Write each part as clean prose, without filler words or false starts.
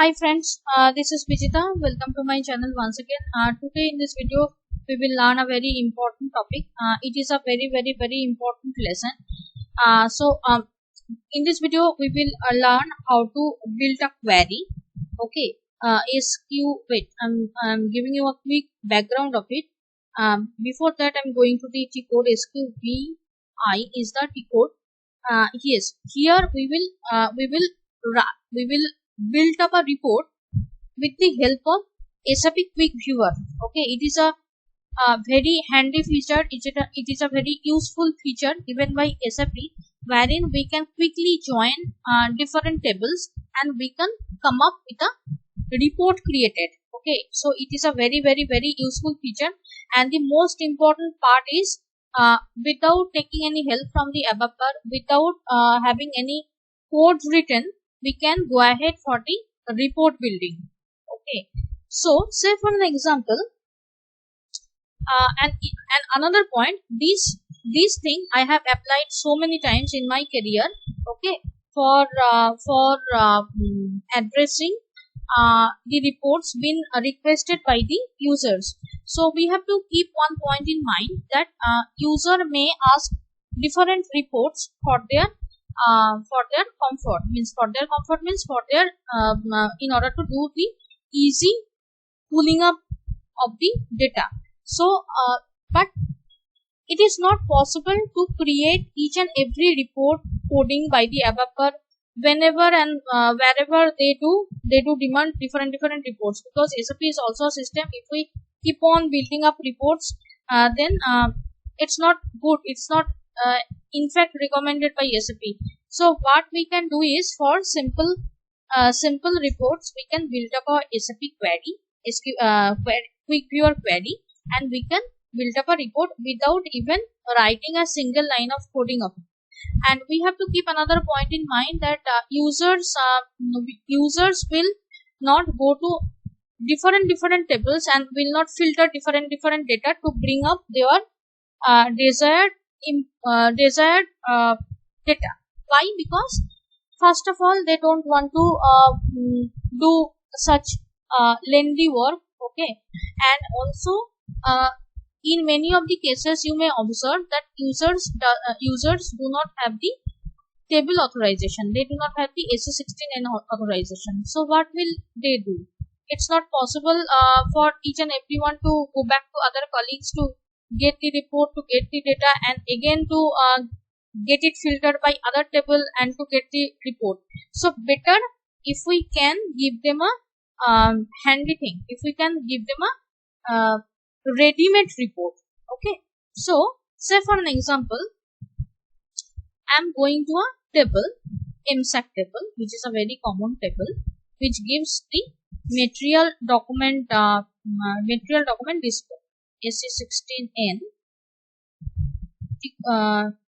Hi friends, this is Vijita. Welcome to my channel once again. Today in this video, we will learn a very important topic. It is a very important lesson. In this video, we will learn how to build a query. Okay, wait, I'm giving you a quick background of it. Before that, I'm going to the T code. SQVI is the T code. Yes, here we will build up a report with the help of SAP Quick Viewer. Okay, it is a very handy feature. It is a very useful feature given by SAP, wherein we can quickly join different tables and we can come up with a report created. Okay, so it is a very useful feature, and the most important part is without taking any help from the developer, without having any codes written, we can go ahead for the report building. Okay, so say for an example, and another point, this thing I have applied so many times in my career. Okay, for addressing the reports been requested by the users. So we have to keep one point in mind that user may ask different reports for their comfort, means in order to do the easy pulling up of the data. So but it is not possible to create each and every report coding by the developer whenever and wherever they do demand different reports, because SAP is also a system. If we keep on building up reports, then it's not good. It's not in fact recommended by SAP. So what we can do is, for simple reports, we can build up our SAP quick viewer query, and we can build up a report without even writing a single line of coding of it. And we have to keep another point in mind that users will not go to different tables and will not filter different data to bring up their desired data. Why? Because first of all, they don't want to do such lengthy work. Okay, and also in many of the cases, you may observe that users do not have the table authorization. They do not have the AC16N authorization. So what will they do? It's not possible for each and everyone to go back to other colleagues to get the report, to get the data, and again to get it filtered by other table and to get the report. So better if we can give them a handy thing, if we can give them a ready-made report. Okay, so say for an example, I'm going to a table, MSAC table, which is a very common table, which gives the material document display, AC16N.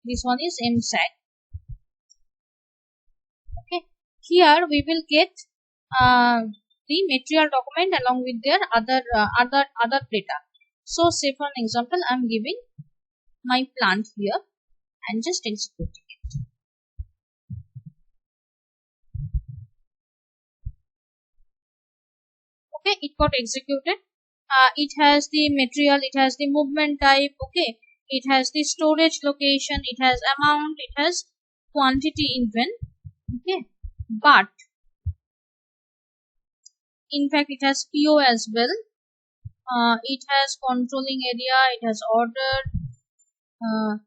This one is MSAC. Okay, here we will get the material document along with their other data. So say for an example, I'm giving my plant here and just executing it. Okay, it got executed. It has the material, it has the movement type. Okay, it has the storage location, it has amount, it has quantity even. Okay, but in fact it has PO as well. It has controlling area, it has order,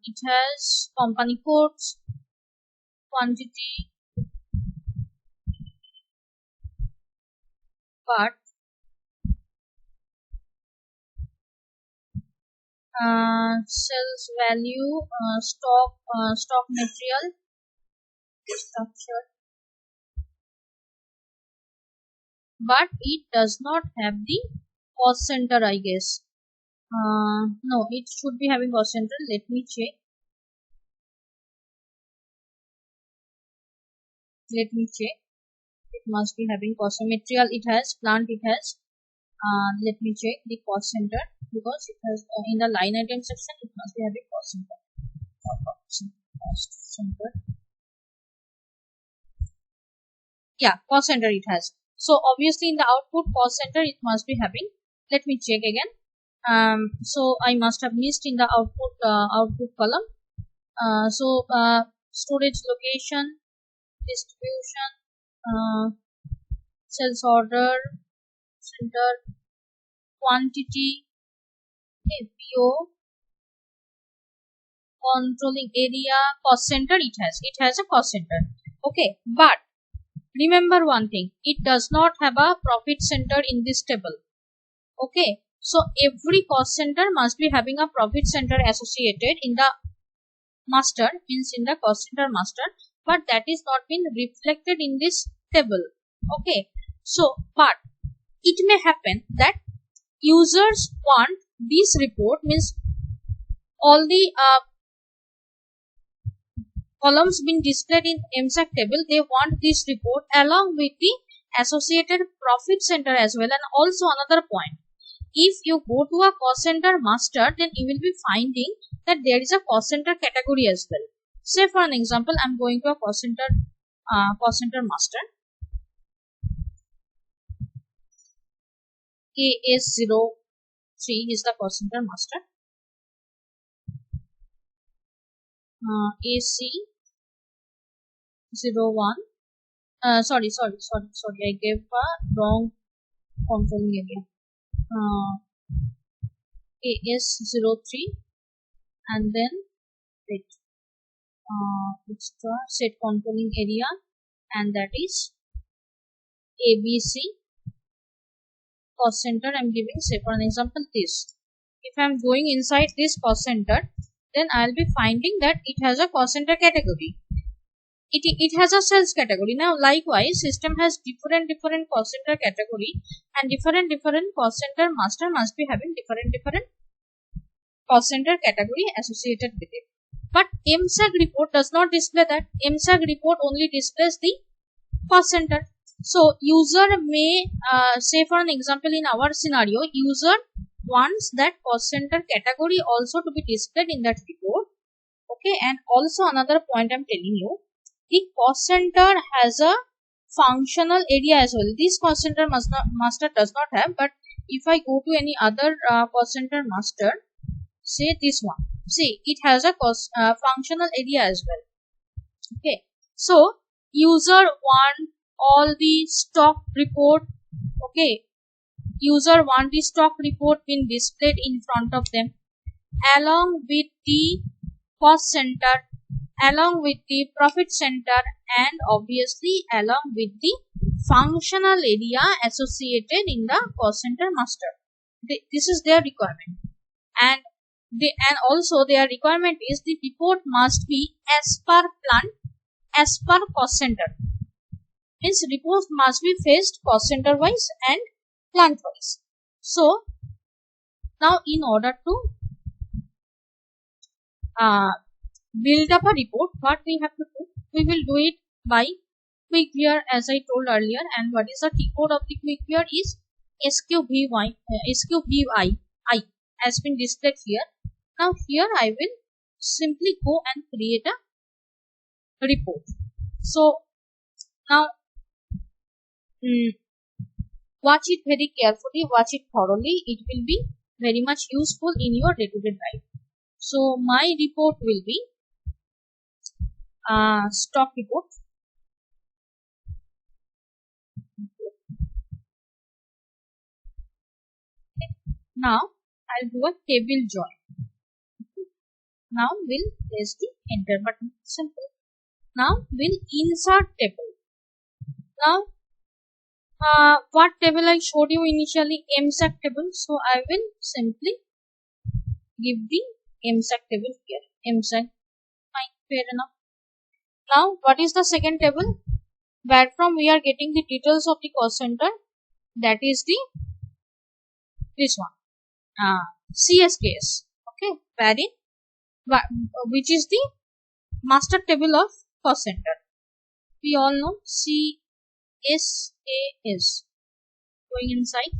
it has company codes, quantity, but sales value, stock material, structure, but it does not have the cost center, I guess. No, it should be having cost center. Let me check. It must be having cost center. Material it has, plant it has. Let me check the cost center, because it has in the line item section it must be having cost center. Cost center. Yeah, cost center it has. So obviously in the output cost center it must be having. Let me check again. So I must have missed in the output column. Storage location, distribution, sales order, center, quantity, PO, controlling area, cost center. It has a cost center. Okay, but remember one thing, it does not have a profit center in this table. Okay, so every cost center must be having a profit center associated in the master, means in the cost center master, but that is not been reflected in this table. Okay, so but it may happen that users want this report, means all the columns being displayed in MSAC table, they want this report along with the associated profit center as well. And also another point, if you go to a cost center master, then you will be finding that there is a cost center category as well. Say for an example, I'm going to a cost center master. AS03 is the cost center master. AC01. Sorry, I gave a wrong controlling area. AS03, and then it's the set controlling area, and that is ABC cost center. I'm giving, say for an example, this. If I'm going inside this cost center, then I'll be finding that it has a cost center category. It has a sales category. Now likewise, system has different cost center category, and different cost center master must be having different cost center category associated with it. But MSAC report does not display that. MSAC report only displays the cost center. So user may say for an example, in our scenario, user wants that cost center category also to be displayed in that report. Okay, and also another point I'm telling you, the cost center has a functional area as well. This cost center master does not have, but if I go to any other cost center master, say this one, see it has a functional area as well. Okay, so user want all the stock report. Okay, user want the stock report being displayed in front of them along with the cost center, along with the profit center, and obviously along with the functional area associated in the cost center master. This is their requirement, and also their requirement is the report must be as per plant, as per cost center. Means report must be faced cost center wise and plant wise. So now in order to build up a report, what we have to do, we will do it by quick clear as I told earlier. And what is the T code of the quick clear is SQVI, SQVI has been displayed here. Now here I will simply go and create a report. So now watch it very carefully, watch it thoroughly. It will be very much useful in your day-to-day life. So my report will be stock report. Okay. Now I'll do a table join. Now we'll press the enter button. Simple. Now we'll insert table. Now what table I showed you initially, MSAC table. So I will simply give the MSAC table here. MSAC, fine, fair enough. Now what is the second table? Where from we are getting the details of the cost center. That is the this one, CSKS. Okay, wherein which is the master table of cost center. We all know CSKS. Going inside.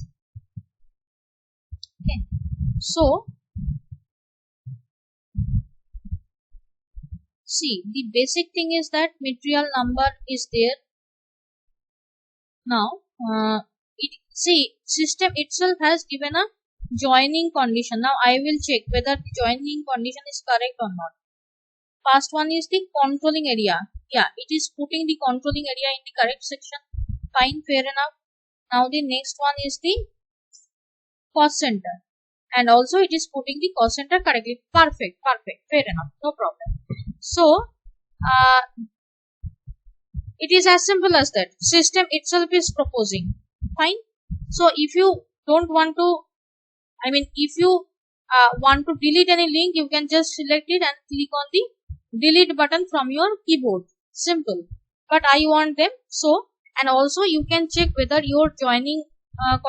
Okay, so see, the basic thing is that material number is there. Now system itself has given a joining condition. Now I will check whether the joining condition is correct or not. First one is the controlling area. Yeah, it is putting the controlling area in the correct section. Fine, fair enough. Now the next one is the cost center, and also it is putting the cost center correctly. Perfect, fair enough, no problem. So it is as simple as that. System itself is proposing. Fine. So if you don't want to, if you want to delete any link, you can just select it and click on the delete button from your keyboard. Simple. But I want them. So, and also you can check whether your joining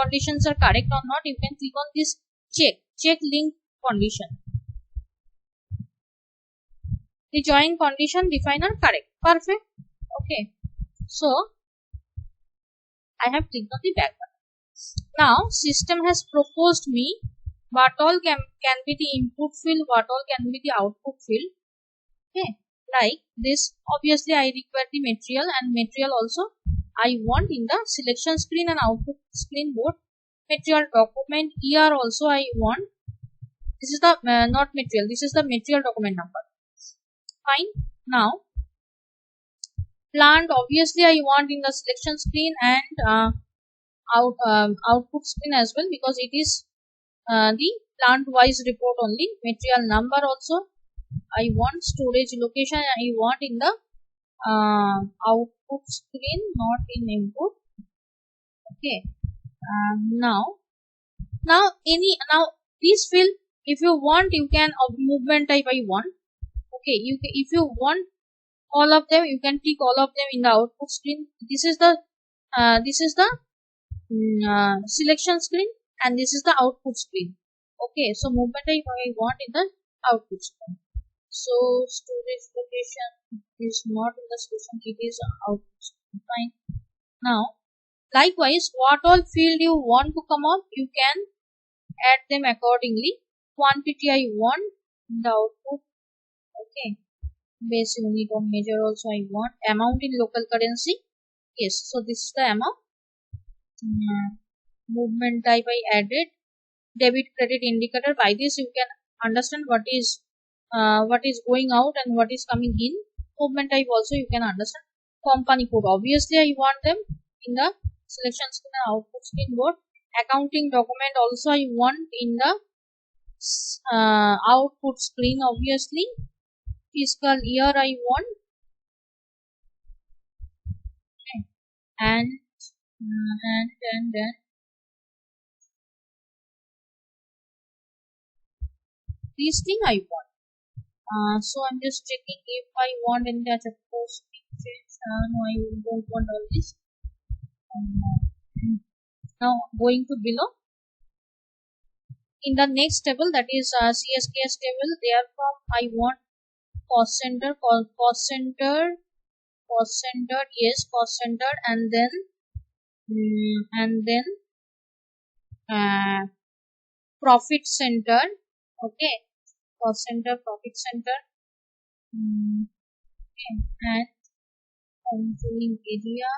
conditions are correct or not. You can click on this check link condition. The join condition defined are correct. Perfect. Okay. So I have clicked on the back button. Now system has proposed me what all can be the input field, what all can be the output field. Okay, like this. Obviously I require the material, and material also I want in the selection screen and output screen both. Material document here also I want. This is the not material, this is the material document number. Fine. Now plant obviously I want in the selection screen and output screen as well, because it is the plant wise report only. Material number also I want. Storage location I want in the output screen, not in input. Okay. Now this field, if you want, you can movement type I want. Okay, if you want all of them, you can tick all of them in the output screen. This is the selection screen, and this is the output screen. Okay, so movement type I want in the output screen. So storage location is not in the selection, it is output screen. Fine. Now likewise, what all field you want to come up, you can add them accordingly. Quantity I want in the output. Okay. Base unit or measure also I want. Amount in local currency. Yes, so this is the amount. Movement type I added. Debit credit indicator. By this you can understand what is going out and what is coming in. Movement type also you can understand. Company code. Obviously I want them in the selection screen and output screen both. Accounting document also I want in the output screen obviously. Fiscal year I want. Okay. And then this thing I want. So I'm just checking if I want any data posting change. No, I don't want all this. Now going to below. In the next table, that is CSKS table, therefrom I want cost center, yes, cost center, and then profit center. Okay, cost center, profit center. Okay, and controlling area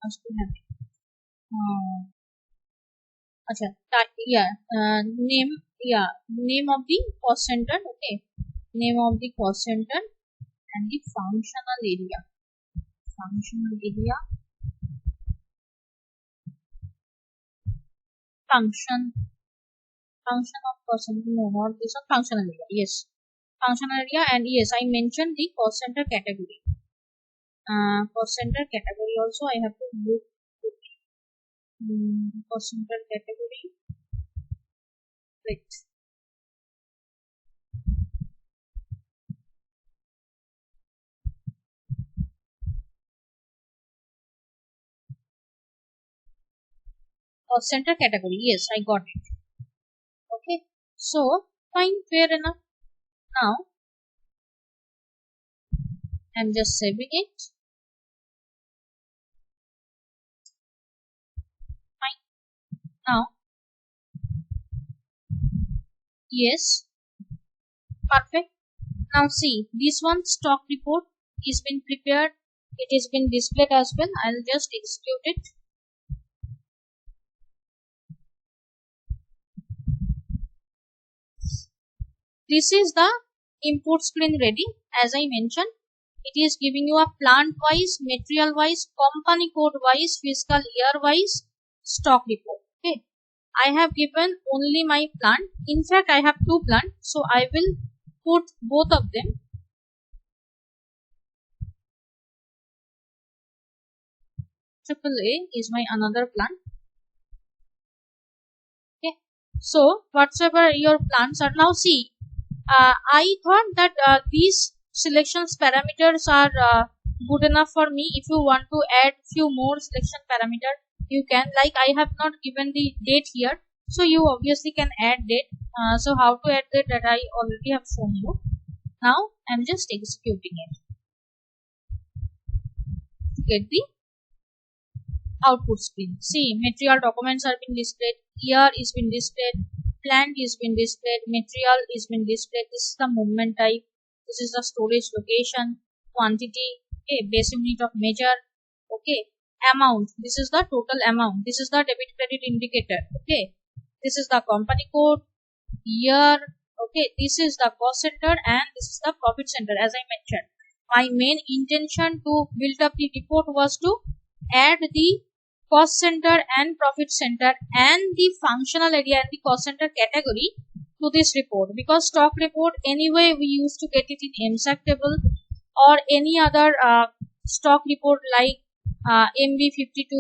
has to have it. Name of the cost center. Okay, name of the cost center and the functional area. Function of cost center. No, not this one. Functional area. Yes, functional area, and yes, I mentioned the cost center category. Cost center category also I have to look. Cost center category. Right. Cost center category. Yes, I got it. Okay. So fine, fair enough. Now I'm just saving it. Fine. Now yes, perfect. Now see, this one stock report is been prepared. It has been displayed as well. I'll just execute it. this is the input screen ready. As I mentioned, it is giving you a plant wise, material wise, company code wise, fiscal year wise stock report. Okay, I have given only my plant. In fact, I have two plants, so I will put both of them. AAA is my another plant. Okay, so whatsoever your plants are now, see, I thought that these selections parameters are good enough for me. If you want to add few more selection parameter, you can. Like I have not given the date here, so you obviously can add date. So how to add date, that I already have shown you. Now I'm just executing it. Get the output screen. See, material documents are being displayed, year is being displayed, plant is being displayed, material is being displayed. This is the movement type, this is the storage location, quantity, okay, base unit of measure, okay, amount, this is the total amount, this is the debit credit indicator, okay, this is the company code, year, okay, this is the cost center, and this is the profit center. As I mentioned, my main intention to build up the report was to add the cost center and profit center and the functional area and the cost center category to this report, because stock report anyway we used to get it in MSAC table or any other stock report like MB52,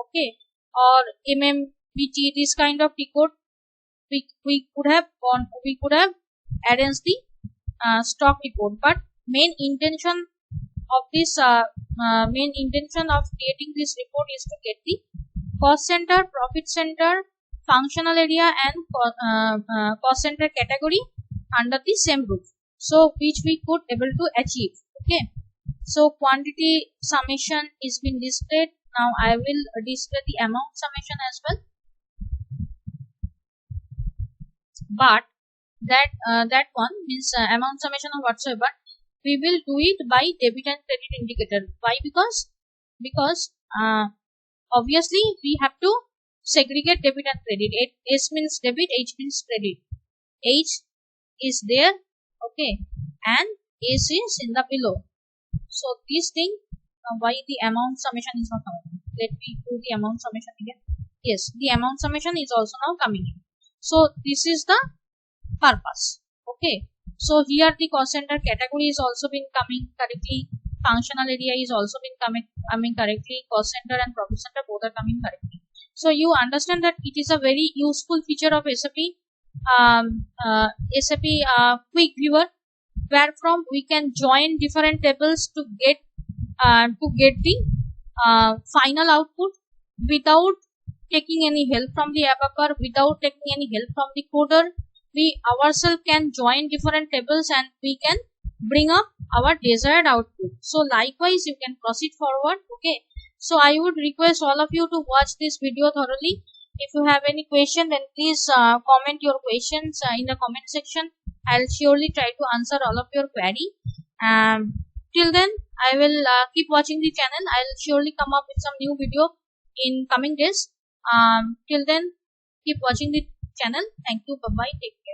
okay, or MMBT, this kind of report we could have arranged the stock report. But main intention of this main intention of creating this report is to get the cost center, profit center, functional area, and cost center category under the same roof, so which we could able to achieve. Okay, so quantity summation is been displayed. Now I will display the amount summation as well, but that one means amount summation or whatsoever, we will do it by debit and credit indicator. Why? Because obviously we have to segregate debit and credit. S means debit, H means credit. H is there, okay, and S is in the below. So this thing, why the amount summation is not coming? Let me do the amount summation again. Yes, the amount summation is also now coming in. So this is the purpose. Okay, so here the cost center category is also been coming correctly, functional area is also been coming correctly, cost center and profit center both are coming correctly. So you understand that it is a very useful feature of SAP quick viewer, where from we can join different tables to get the final output without taking any help from the ababber, without taking any help from the coder. We ourselves can join different tables and we can bring up our desired output. So likewise you can proceed forward. Okay, so I would request all of you to watch this video thoroughly. If you have any question, then please comment your questions in the comment section. I'll surely try to answer all of your query. Till then, I will keep watching the channel. I'll surely come up with some new video in coming days. Till then, keep watching the channel. Thank you. Bye bye. Take care.